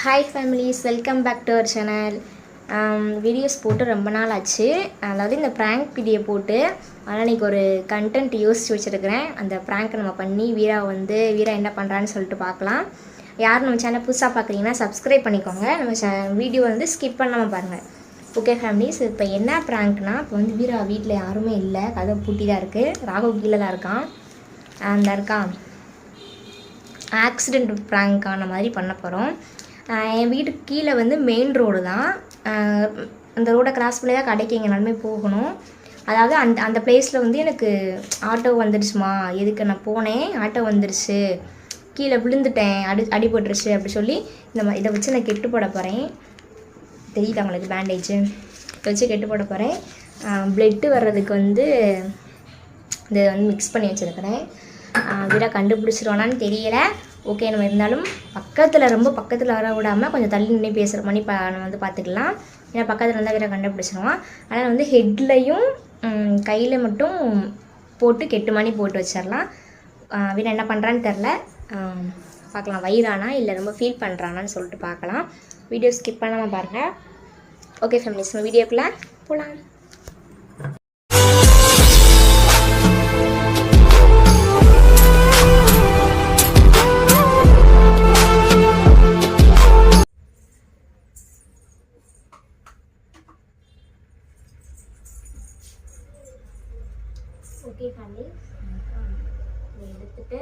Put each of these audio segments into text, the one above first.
Hi families, welcome back to our channel. Videos போட்டு ரொம்ப நாள் ஆச்சு. அதாவது இந்த ப்ராங்க் வீடியோ போட்டு ஆனால் இன்றைக்கி ஒரு கண்டென்ட் யோசித்து வச்சுருக்கிறேன். அந்த ப்ராங்க்கை நம்ம பண்ணி வீரா என்ன பண்ணுறான்னு சொல்லிட்டு பார்க்கலாம். யார் நம்ம சேனல் புதுசாக பார்க்குறீங்கன்னா சப்ஸ்கிரைப் பண்ணிக்கோங்க. நம்ம வீடியோ ஸ்கிப் பண்ணாமல் பாருங்கள். ஓகே ஃபேமிலிஸ், இப்போ என்ன ப்ராங்க்னால், இப்போ வீரா வீட்டில் யாருமே இல்லை, கதை பூட்டி தான் இருக்குது. ராகவ் கீழே தான் இருக்கான். அந்த இருக்கான் ஆக்சிடெண்ட் ப்ராங்கான மாதிரி பண்ண போகிறோம். என் வீட்டுக்கு கீழே மெயின் ரோடு தான். அந்த ரோடை கிராஸ் பண்ணி தான் கடைக்கு எங்கேனாலுமே போகணும். அதாவது அந்த பிளேஸில் எனக்கு ஆட்டோ வந்துடுச்சுமா, எதுக்கு நான் போனேன், ஆட்டோ வந்துடுச்சு, கீழே விழுந்துட்டேன், அடிபட்டுருச்சு அப்படி சொல்லி இதை வச்சு நான் கெட்டு போட போகிறேன். தெரியல அவங்களுக்கு பேண்டேஜு இதை வச்சு கெட்டு போட போகிறேன். ப்ளட்டு வர்றதுக்கு இதை மிக்ஸ் பண்ணி வச்சுருக்கிறேன். வீடாக கண்டுபிடிச்சிருவானான்னு தெரியலை. ஓகே, நம்ம இருந்தாலும் ரொம்ப பக்கத்தில் வர விடாமல் கொஞ்சம் தள்ளி நின்று பேசுகிற மாதிரி நம்ம பார்த்துக்கலாம். ஏன்னா பக்கத்தில் இருந்தால் வீடாக கண்டுபிடிச்சிருவான். ஆனால் ஹெட்லையும் கையில் மட்டும் போட்டு கெட்டு மணி போட்டு வச்சிடலாம். வீடா என்ன பண்ணுறான்னு தெரில, பார்க்கலாம். வயிறானா இல்லை ரொம்ப ஃபீல் பண்ணுறானான்னு சொல்லிட்டு பார்க்கலாம். வீடியோ ஸ்கிப் பண்ணாமல் பாருங்கள். ஓகே ஃபேமிலிஸ், நம்ம வீடியோக்குள்ளே போகலாம். ஓகே ஃபேமிலிஸ், இதை எடுத்துட்டு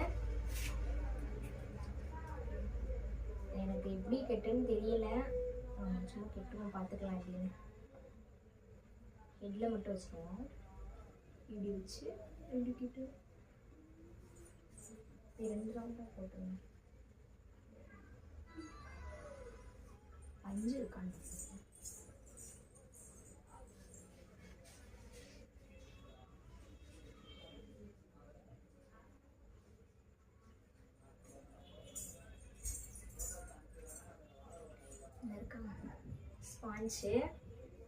எனக்கு எப்படி கெட்டுன்னு தெரியல, சும்மா கெட்டுவோம் பார்த்துக்கலாம். எப்படின்னு ஹெட்டில் மட்டும் வச்சுருவோம். இப்படி வச்சு ரெண்டு கிட்டு 2 ரவுண்டாக போட்டுருவோம். 5 இருக்கான்னு ஸ்பாஞ்சு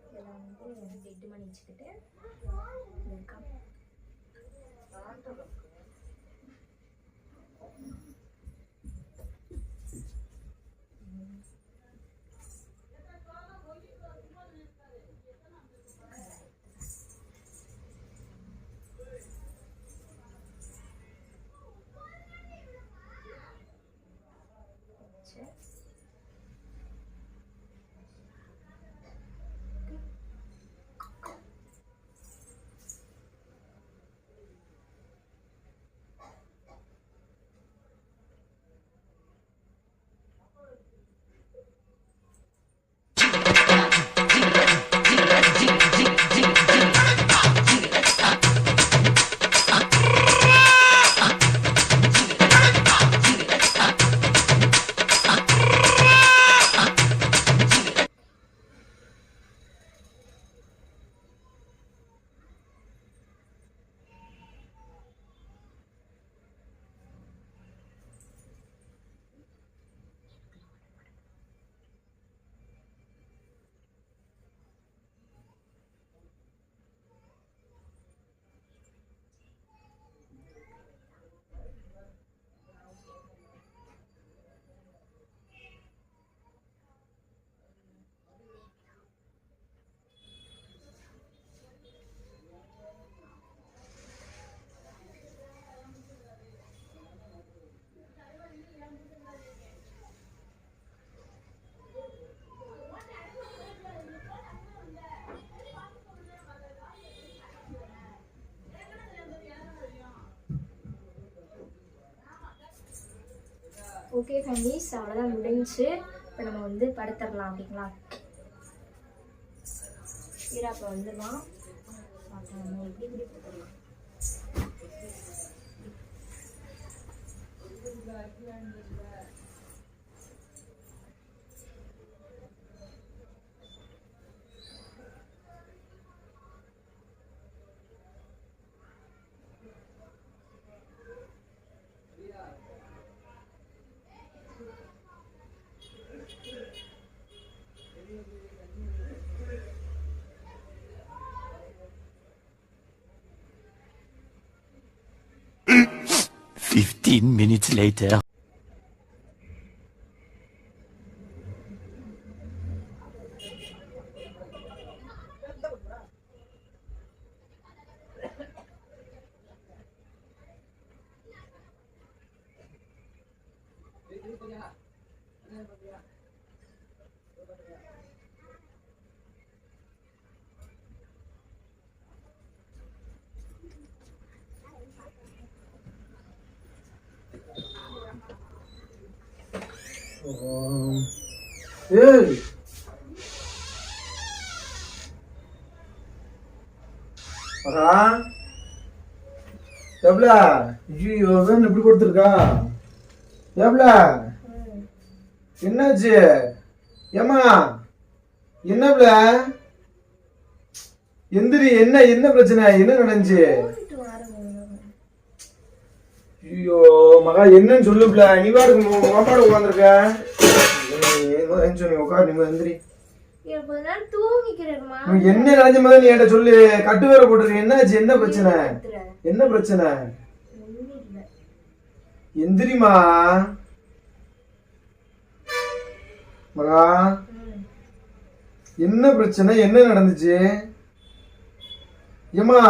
இதில் டெட்டு பண்ணி வச்சுக்கிட்டு இருக்கா. ஓகே ஃபேமிலிஸ், அவ்வளோதான் முடிஞ்சு. இப்போ நம்ம படுத்துடலாம். அப்படிங்களா? வீரா இப்போ வந்துடலாம். நம்ம எப்படி படுத்துடலாம். Fifteen minutes later. ஏய் மகா எவ்வள ஐயோ வேன் இப்படி கொடுத்துருக்கா எவ்வள என்னாச்சு ஏமா என்னப்ல எந்திரி என்ன என்ன பிரச்சனை என்ன நடந்துச்சு ஐயோ மகா என்னன்னு சொல்லுப்ல நீ பாடு மாப்பாடு உட்காந்துருக்க உட்காரு நீ எந்திரி என்ன நினைச்ச மாதிரி நீ என்கிட்ட சொல்லு கட்டு வேற போட்டுருக்க என்னாச்சு என்ன பிரச்சனை என்ன பிரச்சனை எந்திரிமா மகா என்ன பிரச்சனை என்ன நடந்துச்சு ஏமா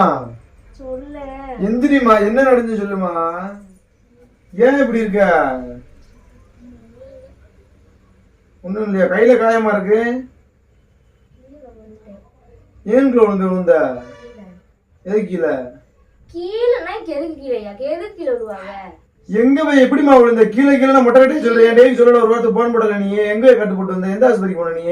எந்திரிமா என்ன நடந்துச்சு சொல்லுமா ஏன் இப்படி இருக்க ஒண்ணும் இல்லையா கையில காயமா இருக்கு ஏன் விழுந்த எதுக்கீழ எங்க போய் எப்படிமா விழுந்த கீழே கீழே மொட்டை கட்டி சொல்றேன் டெய்லி சொல்ல ஒரு வாரத்துக்கு போன் போடல நீ எங்க கட்டு போட்டு வந்த எந்த ஆஸ்பத்திரிக்கு போன நீ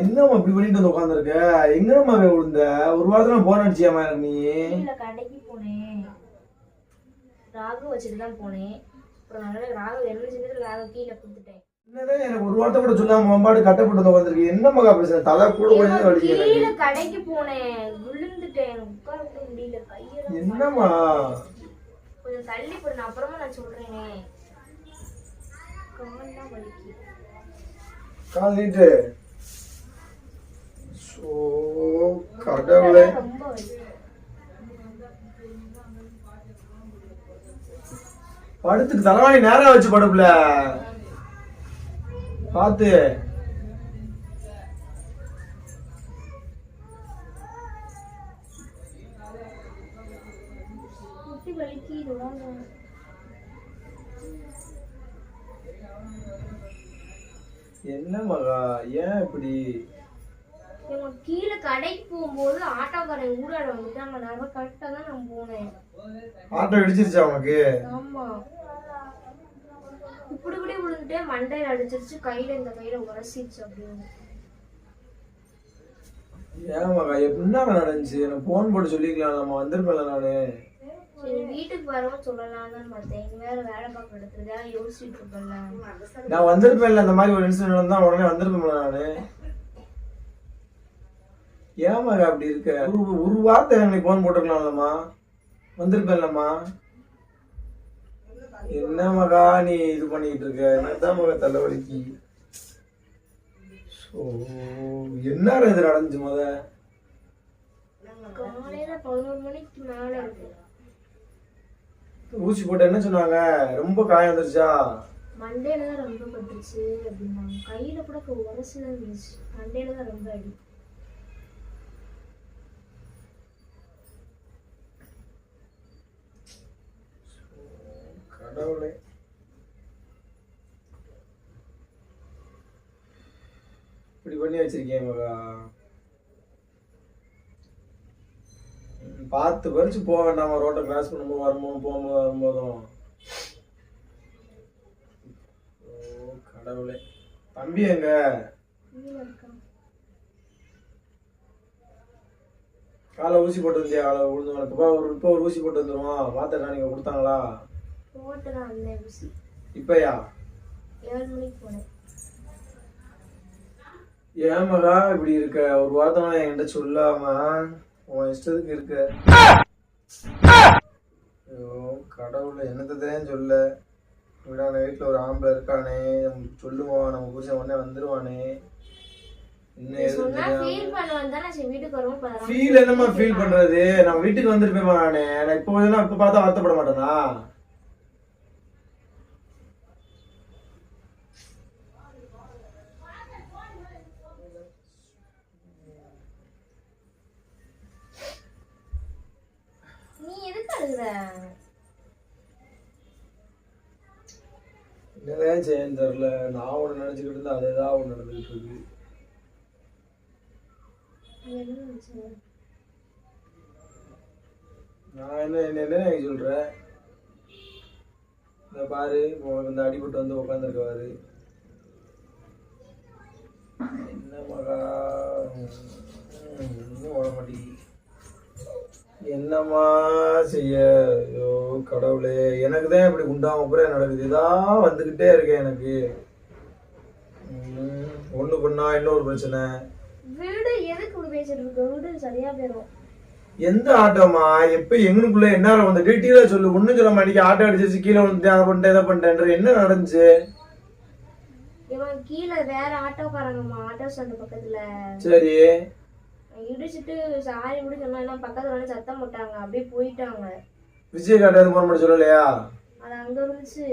என்னம்மா இப்படி பண்ணிட்டு வந்து உட்காந்துருக்க எங்கம்மா விழுந்த ஒரு வாரத்துல போன் அடிச்சியாமா எனக்கு நீ கடைக்கு போனேன் ராகு வச்சுட்டு தான் போனேன் ராகு என்ன செஞ்சது ராகு கீழே கொடுத்துட்டேன் என்னதான் எனக்கு ஒரு வார்த்தை கூட சொல்லாம மம்பாடு கட்டப்பட்டு வந்திருக்கு என்ன மகா பிரச்சனை தலை கூட கொஞ்சம் வலிக்குது கீழே கடைக்கு போனேன் விழுந்துட்டேன் உட்கார முடியல கையில என்னம்மா கொஞ்சம் தள்ளி போடு நான் அப்புறமா நான் சொல்றேனே கால்லாம் வலிக்கு கால் நீட்டு சோ கடவுளே ரொம்ப வலி படுத்துக்கு தலைவாணி நேரம் வச்சு படுப்புல பாத்து என்ன மகா ஏன் இப்படி கீழே கடைக்கு போகும்போது ஆட்டோக்காரன் ஊடாட வந்துட்டாங்க நான் கரெக்டா தான் நான் போனேன் ஆட்டோ இடிச்சிருச்சா உனக்கு ஆமா இப்படி இப்படி விழுந்துட்டே மண்டையில அடிச்சிருச்சு கையில இந்த கையில உரசிச்சு அப்படின்னு ஏன் மகா எப்படின்னா நடந்துச்சு எனக்கு போன் போட்டு சொல்லிக்கலாம் நம்ம வந்திருப்பேன்ல நானு சரி வீட்டுக்கு வரவும் சொல்லலாம்னு பார்த்தேன் இங்க வேற வேலை பார்க்க எடுத்துருக்கா யோசிச்சுட்டு இருக்கேன்ல நான் வந்திருப்பேன்ல இந்த மாதிரி ஒரு இன்சிடென்ட் நடந்தா உடனே வந்திருப்பேன்ல நானு ஏன் மகா அப்படி இருக்க ஒரு வார்த்தை எனக்கு போன் போட்டுக்கலாம்லம்மா வந்திருப்பேன்லம்மா என்ன மகா நீ இது பண்ணிட்டு இருக்க என்னதான் மகா தலைவலிக்கு என்ன இது நடந்துச்சு காலையில 11 மணிக்கு மேல இருக்கு ஊசி போட்டு என்ன சொன்னாங்க ரொம்ப காயம் வந்துருச்சா மண்டையில தான் ரொம்ப பட்டுச்சு அப்படின்னாங்க கையில கூட உரசுதான் இருந்துச்சு மண்டையில தான் ரொம்ப அடி கடவுளே இப்படி பண்ணி வச்சிருக்கேன் மகா பார்த்து பறிச்சு போக வேண்டாமா ரோட்டை கிராஸ் பண்ணும்போது வரும்போதும் கடவுளே தம்பி எங்க காலை ஊசி போட்டு வந்தியா காலை விழுந்து உனக்கு இப்போ ஒரு ஊசி போட்டு வந்துருவான் மாத்திரை நீங்க கொடுத்தாங்களா இப்பயா 7 மணிக்கு போனேன் ஏன் மகா இப்படி இருக்க ஒரு வார்த்தை என்கிட்ட சொல்லாம உன் இஷ்டத்துக்கு இருக்க ஐயோ கடவுளை என்னதான் சொல்ல விடான வீட்டுல ஒரு ஆம்பளை இருக்கானே நமக்கு சொல்லுவான் நம்ம புருஷன் உடனே வந்துருவானே ஃபீல் என்னமா ஃபீல் பண்றது நான் வீட்டுக்கு வந்துருப்பேன் நானே நான் இப்ப பார்த்தா வருத்தப்பட மாட்டேனா இருக்கிற? என்னதான் செய்யன்னு தெரியல. நான் ஒன்று நினச்சிக்கிட்டு இருந்தா அதே தான் ஒன்று நடந்துகிட்டு இருக்கு. நான் என்ன சொல்கிறேன், இந்த பாரு உனக்கு இந்த அடிபட்டு வந்து உட்காந்துருக்காரு. என்ன மகா இன்னும் ஓட மாட்டேங்குது. என்னம்மா செய்ய? ஐயோ கடவுளே, எனக்கு தான் இப்படி உண்டாம கூட நடக்குது. இதான் வந்துக்கிட்டே இருக்கேன் எனக்கு. ஒன்று பண்ணா இன்னொரு பிரச்சனை. வீடு எதுக்கு இப்படி பேசிட்டு இருக்க? வீடு சரியா போயிடும். எந்த ஆட்டோமா? எப்ப எங்களுக்குள்ள என்ன வந்து டீட்டெயிலா சொல்லு. ஒன்னும் சொல்ல மாட்டேங்க. ஆட்டோ அடிச்சிச்சு, கீழே வந்து அதை பண்ணிட்டேன் இதை பண்ணிட்டேன்ற என்ன நடந்துச்சு? இவன் கீழே வேற ஆட்டோக்காரங்கம்மா, ஆட்டோ ஸ்டாண்ட் பக்கத்துல. சரி, இடிச்சிட்டு சாரி கூட சொன்னா பக்கத்துல வந்து சத்தம் போட்டாங்க, அப்படியே போயிட்டாங்க. விஜய் காட்டாது போன மட்டும் சொல்லலையா? அது அங்க இருந்துச்சு,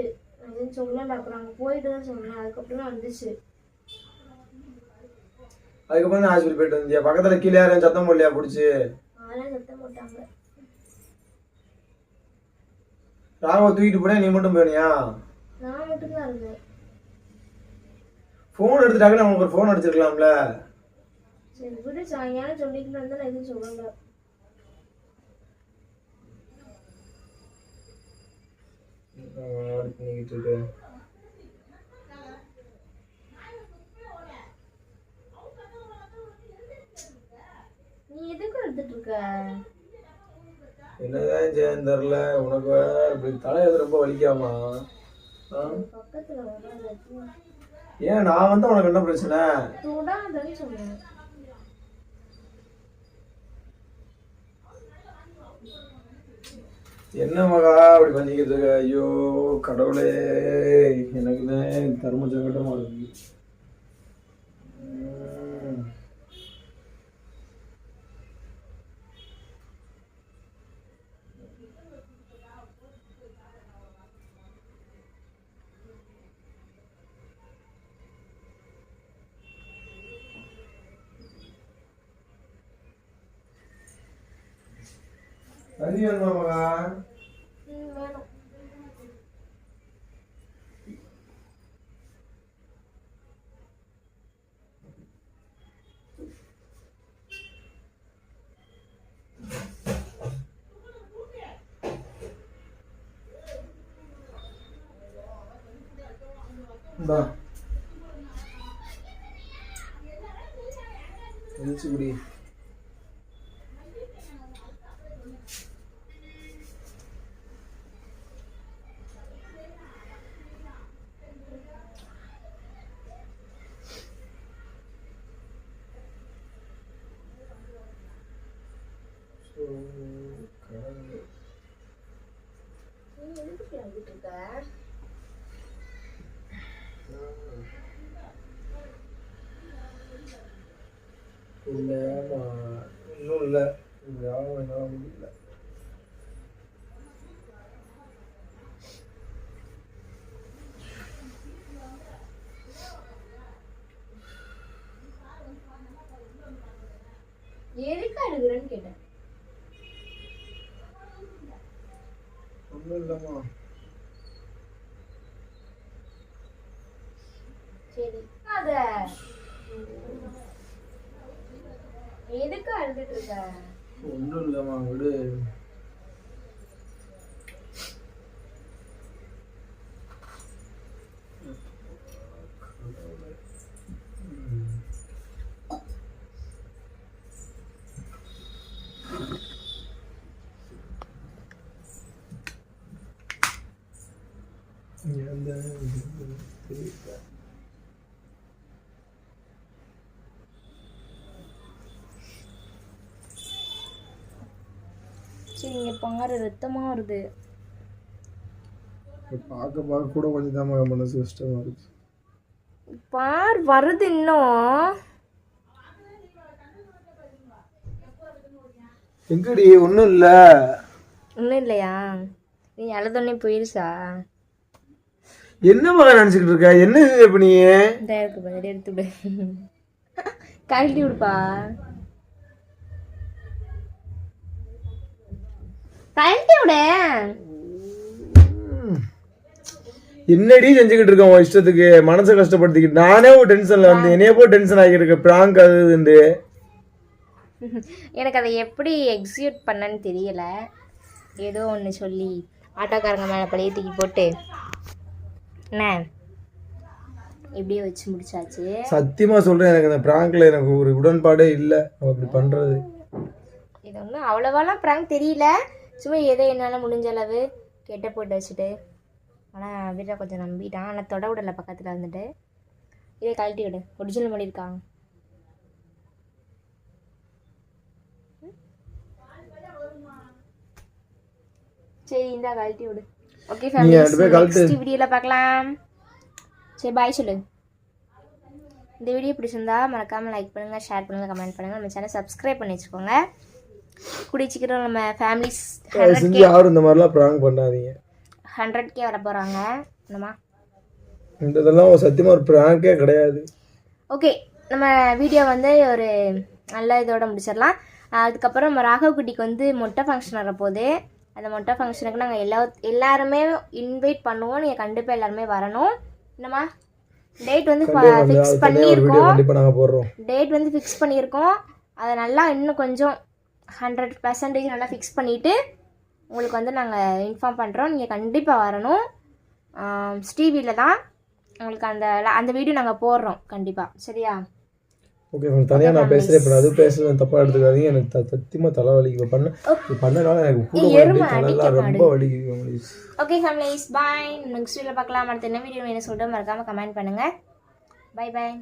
எதுவும் சொல்லல. அப்புறம் அங்க போயிட்டு தான் சொன்னேன். அதுக்கப்புறம் வந்துச்சு. அதுக்கப்புறம் தான் ஹாஸ்பிட்டல் போயிட்டு வந்தியா? பக்கத்துல கீழே யாரும் சத்தம் போடலையா பிடிச்சி? அதெல்லாம் சத்தம் போட்டாங்க. ராகவ தூக்கிட்டு போனேன், நீ மட்டும் போனியா? நான் மட்டும் தான் இருந்தேன். போன் எடுத்துட்டாங்க, நமக்கு ஒரு போன் அடிச்சிருக்கலாம்ல. சரி விடு, சாயங்காலம் சொல்லிட்டு வந்து நான் எதுவும் சொல்லல. நீ எதுக்கு எடுத்துட்டு இருக்க? என்னதான் செய்யன்னு தெரியல. உனக்கு இப்படி தலையது ரொம்ப வலிக்காமா? பக்கத்துல வராது. ஏன் நான் வந்து உனக்கு என்ன பிரச்சனை? தொடாதன்னு சொன்னேன். என்ன மகா அப்படி பண்ணிக்கிட்டு இருக்க? ஐயோ கடவுளே, எனக்குதான் தர்ம சங்கடமா இருக்கு. கறி வேணுமா மகா? வேணும். இந்தா எழுச்சி குடி. இல்லைம்மா, இன்னும் இல்லை. யாரும் என்னால் முடியல. எதுக்கு அழுகுறேன்னு கேட்டேன். ஒன்றும் இல்லைம்மா. சரி அத எதுக்கு அழுதுட்டு இருக்க? ஒன்றும் இல்லைம்மா, விடு. சரி இங்க பாரு, ரத்தமா வருது. பார்க்க கூட கொஞ்சம் தான் மனசு கஷ்டமா இருக்கு. பார் வருது இன்னும். எங்கடி? ஒன்றும் இல்லை. ஒன்றும் இல்லையா? நீ அழுதோடனே போயிருச்சா? என்ன மகன் நினச்சிக்கிட்டு இருக்க? என்ன இப்ப நீ? இந்த இருக்கு பாரு, எடுத்து விடு. கழட்டி விடுப்பா. கழட்டி விடு. என்னடி செஞ்சுக்கிட்டு இருக்கேன் உன் இஷ்டத்துக்கு? மனசை கஷ்டப்படுத்திக்கிட்டு நானே ஒரு டென்ஷன்ல வந்து என்னைய போய் டென்ஷன் ஆகிட்டு இருக்கேன். பிராங்க் அதுண்டு எனக்கு அதை எப்படி எக்ஸிக்யூட் பண்ணன்னு தெரியல. ஏதோ ஒன்று சொல்லி ஆட்டோக்காரங்க மேலே பழைய தூக்கி போட்டு என்ன இப்படியே வச்சு முடிச்சாச்சு. சத்தியமா சொல்றேன், எனக்கு இந்த பிராங்க்ல எனக்கு ஒரு உடன்பாடே இல்லை. அப்படி பண்றது இது ஒன்றும் அவ்வளோவாலாம் ப்ராங்க் தெரியல. சும்மா ஏதோ என்னால் முடிஞ்ச அளவு கெட்ட போட்டு வச்சுட்டு. ஆனால் வீட்டில் கொஞ்சம் நம்பிட்டான். ஆனால் தொட விடலை பக்கத்தில் வந்துட்டு. இதே கழட்டி விடு. ஒரிஜினல் பண்ணியிருக்காங்க. சரி இந்தா கழட்டி விடு. ஓகே ஃபேமிலிஸ், நெக்ஸ்ட் வீடியோவில் பார்க்கலாம். சரி பாய் சொல்லு. இந்த வீடியோ பிடிச்சிருந்தா மறக்காமல் லைக் பண்ணுங்கள், ஷேர் பண்ணுங்கள், கமெண்ட் பண்ணுங்கள். நம்ம சேனல் சப்ஸ்கிரைப் பண்ணி வச்சுக்கோங்க. கூடிய சீக்கிரம் நம்ம ஃபேமிலிஸ் யாரும் இந்த மாதிரிலாம் ப்ராங்க் பண்ணாதீங்க. 100K வர போகிறாங்க. என்னம்மா இதெல்லாம் சத்தியமாக ஒரு ப்ராங்கே கிடையாது. ஓகே, நம்ம வீடியோ வந்து ஒரு நல்ல இதோட முடிச்சிடலாம். அதுக்கப்புறம் நம்ம ராகவ் குட்டிக்கு வந்து மொட்டை ஃபங்க்ஷன் வரப்போகுது. அந்த மொட்டை ஃபங்க்ஷனுக்கு நாங்கள் எல்லாருமே இன்வைட் பண்ணுவோம். நீங்கள் கண்டிப்பாக எல்லாருமே வரணும். என்னம்மா டேட் வந்து ஃபிக்ஸ் பண்ணியிருக்கோம். டேட் வந்து ஃபிக்ஸ் பண்ணியிருக்கோம். அதை நல்லா இன்னும் கொஞ்சம் 100% நல்லா ஃபிக்ஸ் பண்ணிவிட்டு உங்களுக்கு வந்து நாங்கள் இன்ஃபார்ம் பண்ணுறோம். நீங்கள் கண்டிப்பாக வரணும். ஸ்ரீவியில் தான் உங்களுக்கு அந்த வீடியோ நாங்கள் போடுறோம் கண்டிப்பாக. சரியா? ஓகே ஃப்ரெண்ட்ஸ், தனியாக நான் பேசுகிறேன். இப்போ அது பேசுகிறேன் தப்பாக எடுத்துக்காதீங்க. எனக்கு சத்தியமாக தலைவலி பண்ணனால எனக்கு ரொம்ப வலிக்குது. ஓகே ஃபேமிலிஸ், பாய். நெக்ஸ்ட் வீடியோவில் பார்க்கலாம். அடுத்த என்ன வீடியோ என்ன சொல்லிட்டு மறக்காமல் கமெண்ட் பண்ணுங்கள். Bye bye.